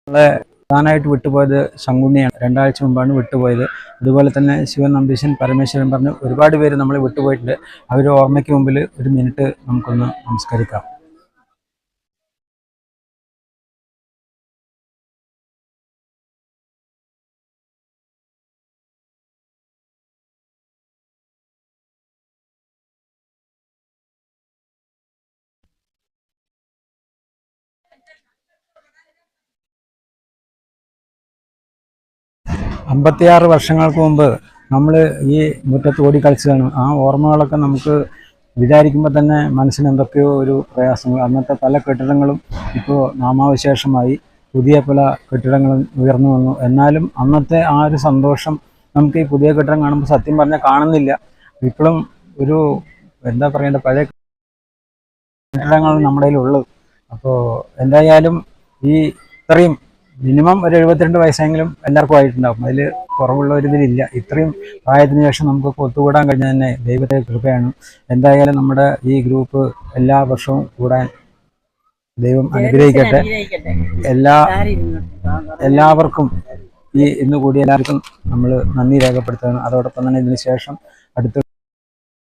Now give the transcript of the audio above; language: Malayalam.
നമ്മളെ പ്രധാനമായിട്ട് വിട്ടുപോയത് ശങ്കുണ്ണിയാണ്. 2 ആഴ്ച മുമ്പാണ് വിട്ടുപോയത്. അതുപോലെ തന്നെ ശിവൻ നമ്പീശൻ, പരമേശ്വരൻ പറഞ്ഞ് ഒരുപാട് പേര് നമ്മൾ വിട്ടുപോയിട്ടുണ്ട്. അവർ ഓർമ്മയ്ക്ക് മുമ്പിൽ ഒരു മിനിറ്റ് നമുക്കൊന്ന് നമസ്കരിക്കാം. അമ്പത്തിയാറ് വർഷങ്ങൾക്ക് മുമ്പ് നമ്മൾ ഈ മുറ്റത്ത് ഓടിക്കളിച്ചതാണ്. ആ ഓർമ്മകളൊക്കെ നമുക്ക് വിചാരിക്കുമ്പോൾ തന്നെ മനസ്സിന് എന്തൊക്കെയോ ഒരു പ്രയാസങ്ങൾ. അന്നത്തെ പല കെട്ടിടങ്ങളും ഇപ്പോൾ നാമാവശേഷമായി, പുതിയ പല കെട്ടിടങ്ങളും ഉയർന്നു വന്നു. എന്നാലും അന്നത്തെ ആ ഒരു സന്തോഷം നമുക്ക് ഈ പുതിയ കെട്ടിടം കാണുമ്പോൾ സത്യം പറഞ്ഞാൽ കാണുന്നില്ല. ഇപ്പോഴും ഒരു എന്താ പറയേണ്ട പഴയ കെട്ടിടങ്ങൾ നമ്മുടെ കയ്യിലുള്ളത്. അപ്പോൾ എന്തായാലും ഈ ഇത്രയും മിനിമം ഒരു 72 വയസ്സെങ്കിലും എല്ലാവർക്കും ആയിട്ടുണ്ടാകും. അതിൽ കുറവുള്ള ഒരു ഇതിലില്ല. ഇത്രയും പ്രായത്തിന് ശേഷം നമുക്ക് ഒത്തുകൂടാൻ കഴിഞ്ഞ തന്നെ ദൈവത്തെ കൃപയാണ്. എന്തായാലും നമ്മുടെ ഈ ഗ്രൂപ്പ് എല്ലാ വർഷവും കൂടാൻ ദൈവം അനുഗ്രഹിക്കട്ടെ. എല്ലാവർക്കും ഇന്ന് കൂടി എല്ലാവർക്കും നമ്മൾ നന്ദി രേഖപ്പെടുത്തുകയാണ്. അതോടൊപ്പം തന്നെ ഇതിന് ശേഷം അടുത്ത